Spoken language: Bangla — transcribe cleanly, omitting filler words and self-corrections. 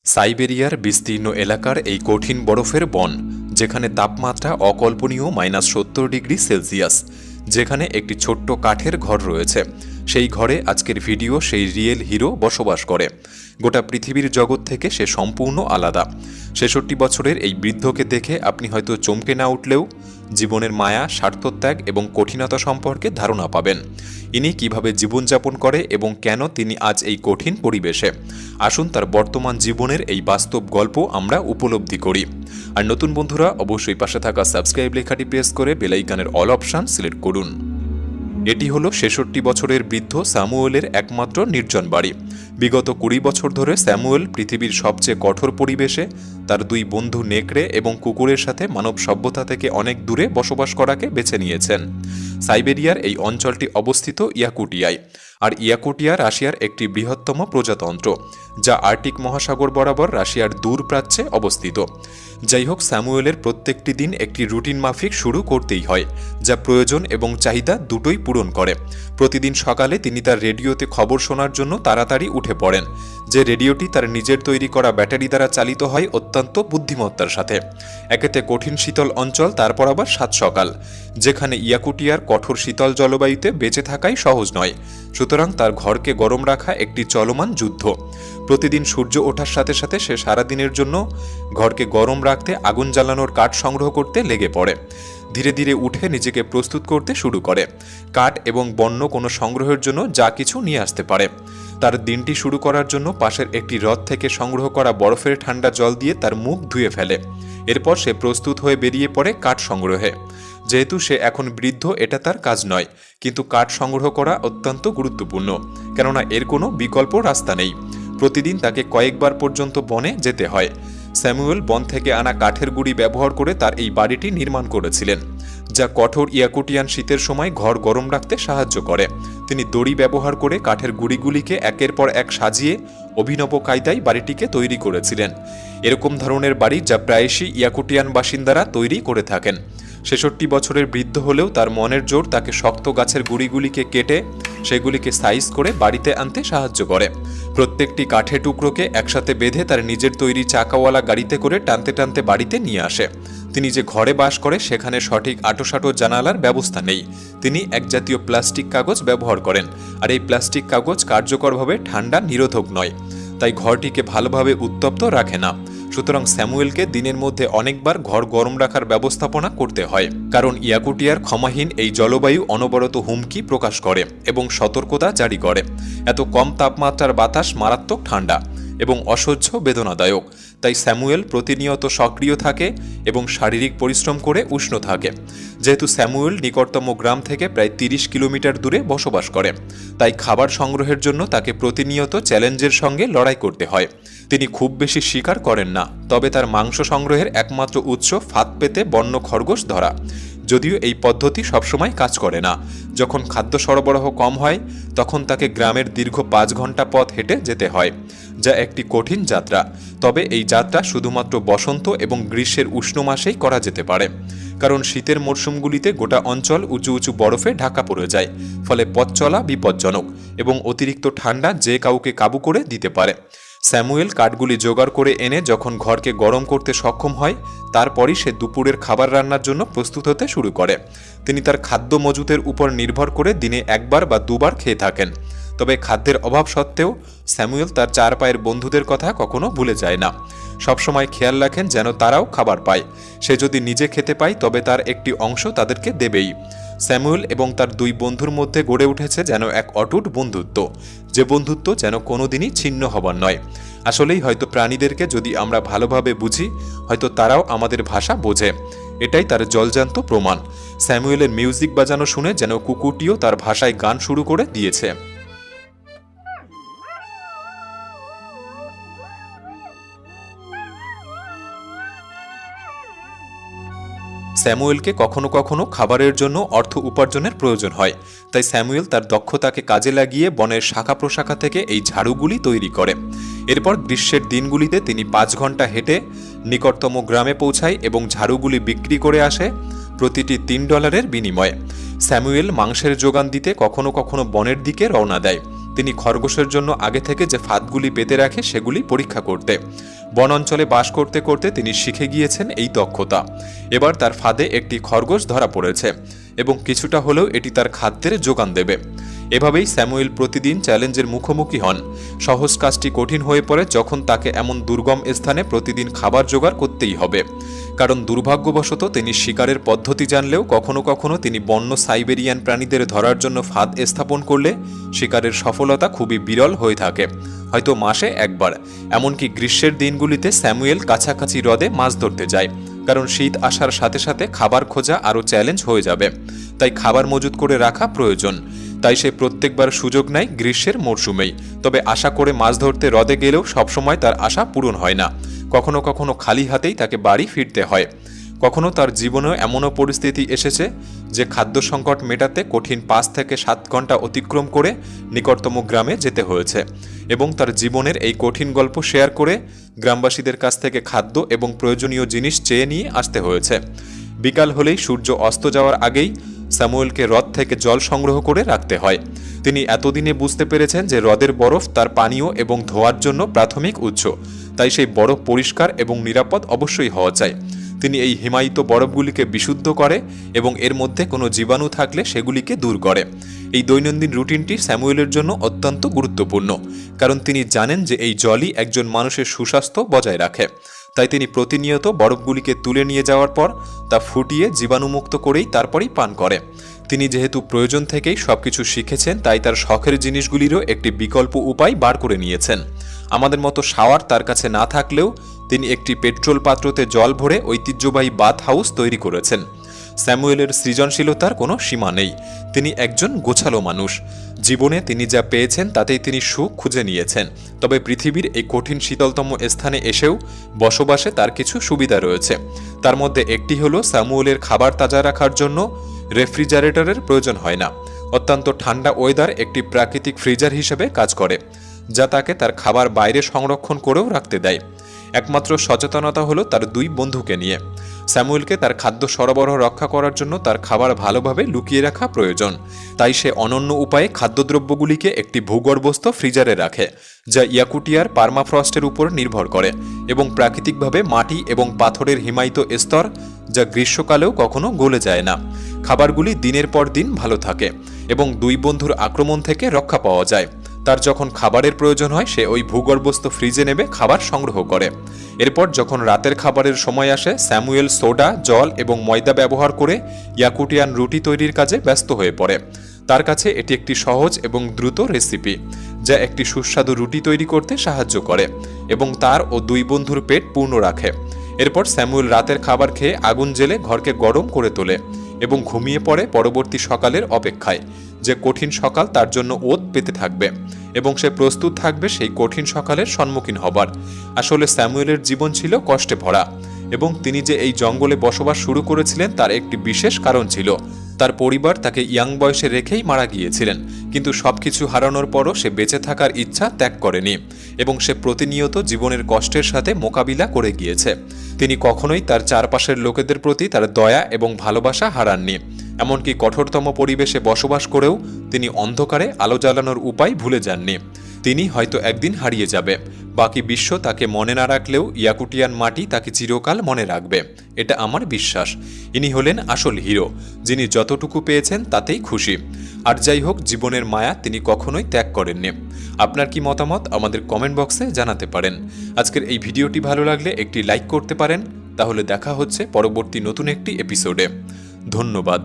সাইবেরিয়ার বিস্তীর্ণ এলাকার এই কঠিন বরফের বন, যেখানে তাপমাত্রা অকল্পনীয় -70°C, যেখানে একটি ছোট্ট কাঠের ঘর রয়েছে, সেই ঘরে আজকের ভিডিও সেই রিয়েল হিরো বসবাস করে। গোটা পৃথিবীর জগৎ থেকে সে সম্পূর্ণ আলাদা। ৬৬ বছরের এই বৃদ্ধকে দেখে আপনি হয়তো চমকে না উঠলেও জীবনের মায়া, স্বার্থত্যাগ এবং কঠিনতা সম্পর্কে ধারণা পাবেন। ইনি কিভাবে জীবনযাপন করে এবং কেন তিনি আজ এই কঠিন পরিবেশে। আসুন তার বর্তমান জীবনের এই বাস্তব গল্প আমরা উপলব্ধি করি। আর নতুন বন্ধুরা অবশ্যই পাশে থাকা সাবস্ক্রাইব লেখাটি প্রেস করে বেল আইকনের অল অপশন সিলেক্ট করুন। এটি হলো ৬৬ বছরের বৃদ্ধ স্যামুয়েলের একমাত্র নির্জন বাড়ি। বিগত ২০ বছর ধরে স্যামুয়েল পৃথিবীর সবচেয়ে কঠোর পরিবেশে তার দুই বন্ধু নেকড়ে এবং কুকুরের সাথে মানব সভ্যতা থেকে অনেক দূরে বসবাস করাকে বেছে নিয়েছেন। সাইবেরিয়ার এই অঞ্চলটি অবস্থিত ইয়াকুটিয়ায়, আর ইয়াকুটিয়া রাশিয়ার একটি বৃহত্তম প্রজাতন্ত্র, যা আর্কটিক মহাসাগর বরাবর রাশিয়ার দূর প্রাচ্যে অবস্থিত। যাই হোক, স্যামুয়েলের প্রত্যেকটি দিন একটি রুটিন মাফিক শুরু করতেই হয়, যা প্রয়োজন এবং চাহিদা দুটোই পূরণ করে। প্রতিদিন সকালে তিনি তার রেডিওতে খবর শোনার জন্য তাড়াতাড়ি উঠে পড়েন, যে রেডিওটি তার নিজের তৈরি করা ব্যাটারি দ্বারা চালিত হয় অত্যন্ত বুদ্ধিমত্তার সাথে। একেতে কঠিন শীতল অঞ্চল, তারপর আবার সাত সকাল, যেখানে ইয়াকুটিয়ার কঠোর শীতল জলবায়ুতে বেঁচে থাকাই সহজ নয়। সুতরাং তার ঘরকে গরম রাখা একটি চলমান যুদ্ধ। প্রতিদিন সূর্য ওঠার সাথে সাথে সে সারাদিনের জন্য ঘরকে গরম রাখতে আগুন জ্বালানোর কাঠ সংগ্রহ করতে লেগে পড়ে। ধীরে ধীরে উঠে নিজেকে প্রস্তুত করতে শুরু করে, কাঠ এবং বন্য কোনো সংগ্রহের জন্য যা কিছু নিয়ে আসতে পারে। তার দিনটি শুরু করার জন্য পাশের একটি হ্রদ থেকে সংগ্রহ করা বরফের ঠান্ডা জল দিয়ে তার মুখ ধুয়ে ফেলে। এরপর সে প্রস্তুত হয়ে বেরিয়ে পড়ে কাঠ সংগ্রহে। যেহেতু সে এখন বৃদ্ধ, এটা তার কাজ নয়, কিন্তু কাঠ সংগ্রহ করা অত্যন্ত গুরুত্বপূর্ণ, কেননা এর কোনো বিকল্প রাস্তা নেই। প্রতিদিন তাকে কয়েকবার পর্যন্ত বনে যেতে হয়। স্যামুয়েল বন থেকে আনা কাঠের গুঁড়ি ব্যবহার করে তার এই বাড়িটি নির্মাণ করেছিলেন, যা কঠোর ইয়াকুটিয়ান শীতের সময় ঘর গরম রাখতে সাহায্য করে। তিনি দড়ি ব্যবহার করে কাঠের গুঁড়িগুলিকে একের পর এক সাজিয়ে অভিনব কায়দায় বাড়িটিকে তৈরি করেছিলেন। এরকম ধরনের বাড়ি যা প্রায়শই ইয়াকুটিয়ান বাসিন্দারা তৈরি করে থাকেন। ৬৬ বছরের বৃদ্ধ হলেও তার মনের জোর তাকে শক্ত গাছের গুঁড়িগুলিকে কেটে সেগুলিকে সাইজ করে বাড়িতে আনতে সাহায্য করে। প্রত্যেকটি কাঠের টুকরোকে একসাথে বেঁধে তার নিজের তৈরি চাকাওয়ালা গাড়িতে করে টানতে টানতে বাড়িতে নিয়ে আসে। তিনি যে ঘরে বাস করে সেখানে সঠিক আঁটোসাঁটো জানালার ব্যবস্থা নেই। তিনি এক জাতীয় প্লাস্টিক কাগজ ব্যবহার করেন, আর এই প্লাস্টিক কাগজ কার্যকরভাবে ঠান্ডা নিরোধক নয়, তাই ঘরটিকে ভালোভাবে উত্তপ্ত রাখে না। সুতরাং স্যামুয়েলকে দিনের মধ্যে অনেকবার ঘর গরম রাখার ব্যবস্থাপনা করতে হয়, কারণ ইয়াকুটিয়ার ক্ষমাহীন এই জলবায়ু অনবরত হুমকি প্রকাশ করে এবং সতর্কতা জারি করে। এত কম তাপমাত্রার বাতাস মারাত্মক ঠান্ডা এবং অসহ্য বেদনাদায়ক, তাই স্যামুয়েল প্রতিনিয়ত সক্রিয় থাকে এবং শারীরিক পরিশ্রম করে উষ্ণ থাকে। যেহেতু স্যামুয়েল নিকটতম গ্রাম থেকে প্রায় ৩০ কিলোমিটার দূরে বসবাস করে, তাই খাবার সংগ্রহের জন্য তাকে প্রতিনিয়ত চ্যালেঞ্জের সঙ্গে লড়াই করতে হয়। তিনি খুব বেশি শিকার করেন না, তবে তার মাংস সংগ্রহের একমাত্র উৎস ফাঁদ পেতে বন্য খরগোশ ধরা। যদিও এই পদ্ধতি সবসময় কাজ করে না। যখন খাদ্য সরবরাহ কম হয়, তখন তাকে গ্রামের দীর্ঘ ৫ ঘন্টা পথ হেঁটে যেতে হয়, যা একটি কঠিন যাত্রা। তবে এই যাত্রা শুধুমাত্র বসন্ত এবং গ্রীষ্মের উষ্ণ মাসেই করা যেতে পারে, কারণ শীতের মরশুমগুলিতে গোটা অঞ্চল উঁচু উঁচু বরফে ঢাকা পড়ে যায়, ফলে পথ চলা বিপজ্জনক এবং অতিরিক্ত ঠান্ডা যে কাউকে কাবু করে দিতে পারে। স্যামুয়েল কাঠগুলি জোগাড় করে এনে যখন ঘরকে গরম করতে সক্ষম হয়, তারপরই সে দুপুরের খাবার রান্নার জন্য প্রস্তুত হতে শুরু করে। তিনি তার খাদ্য মজুতের উপর নির্ভর করে দিনে একবার বা দুবার খেয়ে থাকেন। তবে খাদ্যের অভাব সত্ত্বেও স্যামুয়েল তার চার পায়ের বন্ধুদের কথা কখনো ভুলে যায় না। সবসময় খেয়াল রাখেন যেন তারাও খাবার পায়। সে যদি নিজে খেতে পায়, তবে তার একটি অংশ তাদেরকে দেবেই। স্যামুয়েল এবং তার দুই বন্ধুর মধ্যে গড়ে উঠেছে যেন এক অটুট বন্ধুত্ব, যে বন্ধুত্ব যেন কোনোদিনই ছিন্ন হবার নয়। আসলেই হয়তো প্রাণীদেরকে যদি আমরা ভালোভাবে বুঝি, হয়তো তারাও আমাদের ভাষা বোঝে। এটাই তার জলজান্ত প্রমাণ। স্যামুয়েলের মিউজিক বাজানো শুনে যেন কুকুরটিও তার ভাষায় গান শুরু করে দিয়েছে। স্যামুয়েলকে কখনো কখনো খাবারের জন্য অর্থ উপার্জনের প্রয়োজন হয়, তাই স্যামুয়েল তার দক্ষতাকে কাজে লাগিয়ে বনের শাখা প্রশাখা থেকে এই ঝাড়ুগুলি তৈরি করে। এরপর গ্রীষ্মের দিনগুলিতে তিনি ৫ ঘন্টা হেঁটে নিকটতম গ্রামে পৌঁছায় এবং ঝাড়ুগুলি বিক্রি করে আসে প্রতিটি $3 বিনিময়ে। স্যামুয়েল মাংসের যোগান দিতে কখনো কখনো বনের দিকে রওনা দেয়, তিনি খরগোশের জন্য আগে থেকে যে ফাঁদগুলি পেতে রাখে সেগুলি পরীক্ষা করতে। বন অঞ্চলে বাস করতে করতে তিনি শিখে গিয়েছেন এই দক্ষতা। এবার তার ফাঁদে একটি খরগোশ ধরা পড়েছে এবং কিছুটা হলেও এটি তার খাদ্যের যোগান দেবে। এভাবেই স্যামুয়েল প্রতিদিন চ্যালেঞ্জের মুখোমুখি হন। সহজ কাজটি কঠিন হয়ে পড়ে যখন তাকে এমন দুর্গম স্থানে প্রতিদিন খাবার জোগাড় করতেই হবে। কারণ দুর্ভাগ্যবশত তিনি শিকারের পদ্ধতি জানলেও কখনো কখনো তিনি বন্য সাইবেরিয়ান প্রাণীদের ধরার জন্য ফাঁদ স্থাপন করলে শিকারের সফলতা খুবই বিরল হয়ে থাকে, হয়তো মাসে একবার। এমনকি গ্রীষ্মের দিনগুলিতে স্যামুয়েল কাছাকাছি হ্রদে মাছ ধরতে যায়, কারণ শীত আসার সাথে সাথে খাবার খোঁজা আরও চ্যালেঞ্জ হয়ে যাবে, তাই খাবার মজুত করে রাখা প্রয়োজন। তাই সে প্রত্যেকবার সুযোগ নেয় গ্রীষ্মের মরশুমেই। তবে আশা করে মাছ ধরতে হ্রদে গেলেও সবসময় তার আশা পূরণ হয় না। কখনো কখনো খালি হাতেই তাকে বাড়ি ফিরতে হয়। কখনো তার জীবনেও এমনও পরিস্থিতি এসেছে যে খাদ্য সংকট মেটাতে কঠিন 5 থেকে 7 ঘন্টা অতিক্রম করে নিকটতম গ্রামে যেতে হয়েছে এবং তার জীবনের এই কঠিন গল্প শেয়ার করে গ্রামবাসীদের কাছ থেকে খাদ্য এবং প্রয়োজনীয় জিনিস চেয়ে নিয়ে আসতে হয়েছে। বিকাল হলেই সূর্য অস্ত যাওয়ার আগেই স্যামুয়েলকে হ্রদ থেকে জল সংগ্রহ করে রাখতে হয়। তিনি এতদিনে বুঝতে পেরেছেন যে হ্রদের বরফ তার পানীয় এবং ধোয়ার জন্য প্রাথমিক উৎস, তাই সেই বরফ পরিষ্কার এবং নিরাপদ অবশ্যই হওয়া চাই। তিনি এই হিমায়িত বরফগুলিকে বিশুদ্ধ করে এবং এর মধ্যে কোনো জীবাণু থাকলে সেগুলিকে দূর করে। এই দৈনন্দিন রুটিনটি স্যামুয়েলের জন্য অত্যন্ত গুরুত্বপূর্ণ, কারণ তিনি জানেন যে এই জলই একজন মানুষের সুস্বাস্থ্য বজায় রাখে। তাই তিনি প্রতিনিয়ত বরফগুলিকে তুলে নিয়ে যাওয়ার পর তা ফুটিয়ে জীবাণুমুক্ত করেই তারপরেই পান করে। তিনি যেহেতু প্রয়োজন থেকেই সবকিছু শিখেছেন, তাই তার শখের জিনিসগুলিরও একটি বিকল্প উপায় বার করে নিয়েছেন। আমাদের মতো শাওয়ার তার কাছে না থাকলেও তিনি একটি পেট্রোল পাত্রতে জল ভরে ঐতিহ্যবাহী বাথ হাউস তৈরি করেছেন। স্যামুয়েলের সৃজনশীলতার কোনো সীমা নেই। তিনি একজন গোছালো মানুষ। জীবনে তিনি যা পেয়েছেন তাতেই তিনি সুখ খুঁজে নিয়েছেন। তবে পৃথিবীর এই কঠিন শীতলতম স্থানে এসেও বসবাসে তার কিছু সুবিধা রয়েছে। তার মধ্যে একটি হলো স্যামুয়েলের খাবার তাজা রাখার জন্য রেফ্রিজারেটরের প্রয়োজন হয় না। অত্যন্ত ঠান্ডা ওয়েদার একটি প্রাকৃতিক ফ্রিজার হিসেবে কাজ করে, যা তাকে তার খাবার বাইরে সংরক্ষণ করেও রাখতে দেয়। একমাত্র সচেতনতা হলো তার 2 বন্ধুকে নিয়ে। স্যামুয়েলকে তার খাদ্য সরবরাহ রক্ষা করার জন্য তার খাবার ভালোভাবে লুকিয়ে রাখা প্রয়োজন। তাই সে অনন্য উপায়ে খাদ্যদ্রব্যগুলিকে একটি ভূগর্ভস্থ ফ্রিজারে রাখে, যা ইয়াকুটিয়ার পার্মাফ্রস্টের উপর নির্ভর করে এবং প্রাকৃতিকভাবে মাটি এবং পাথরের হিমায়িত স্তর, যা গ্রীষ্মকালেও কখনো গলে যায় না। খাবারগুলি দিনের পর দিন ভালো থাকে এবং 2 বন্ধুর আক্রমণ থেকে রক্ষা পাওয়া যায়। তার যখন খাবারের প্রয়োজন হয় সে ওই ভূগর্ভস্থ ফ্রিজে নেবে খাবার সংগ্রহ করে। এরপর যখন রাতের খাবারের সময় আসে, স্যামুয়েল সোডা, জল এবং ময়দা ব্যবহার করে ইয়াকুটিয়ান রুটি তৈরির কাজে ব্যস্ত হয়ে পড়ে। তার কাছে এটি একটি সহজ এবং দ্রুত রেসিপি, যা একটি সুস্বাদু রুটি তৈরি করতে সাহায্য করে এবং তার ও 2 বন্ধুর পেট পূর্ণ রাখে। এরপর স্যামুয়েল রাতের খাবার খেয়ে আগুন জ্বেলে ঘরকে গরম করে তোলে এবং ঘুমিয়ে পড়ে পরবর্তী সকালের অপেক্ষায়, যে কঠিন সকাল তার জন্য ওত পেতে থাকবে এবং সে প্রস্তুত থাকবে সেই কঠিন সকালের সম্মুখীন হবার। আসলে স্যামুয়েলের জীবন ছিল কষ্টে ভরা এবং তিনি যে এই জঙ্গলে বসবাস শুরু করেছিলেন তার একটি বিশেষ কারণ ছিল। তার পরিবার তাকে ইয়াং বয়সে রেখেই মারা গিয়েছিলেন, কিন্তু সবকিছু হারানোর পরও সে বেঁচে থাকার ইচ্ছা ত্যাগ করেনি এবং সে প্রতিনিয়ত জীবনের কষ্টের সাথে মোকাবিলা করে গিয়েছে। তিনি কখনোই তার চারপাশের লোকেদের প্রতি তার দয়া এবং ভালোবাসা হারাননি। এমনকি কঠোরতম পরিবেশে বসবাস করেও তিনি অন্ধকারে আলো জ্বালানোর উপায় ভুলে যাননি। তিনি হয়তো একদিন হারিয়ে যাবে, বাকি বিশ্ব তাকে মনে না রাখলেও ইয়াকুটিয়ান মাটি তাকে চিরকাল মনে রাখবে, এটা আমার বিশ্বাস। ইনি হলেন আসল হিরো, যিনি যতটুকু পেয়েছেন তাতেই খুশি। আর যাই হোক, জীবনের মায়া তিনি কখনোই ত্যাগ করেননি। আপনার কি মতামত আমাদের কমেন্ট বক্সে জানাতে পারেন। আজকের এই ভিডিওটি ভালো লাগলে একটি লাইক করতে পারেন। তাহলে দেখা হচ্ছে পরবর্তী নতুন একটি এপিসোডে। ধন্যবাদ।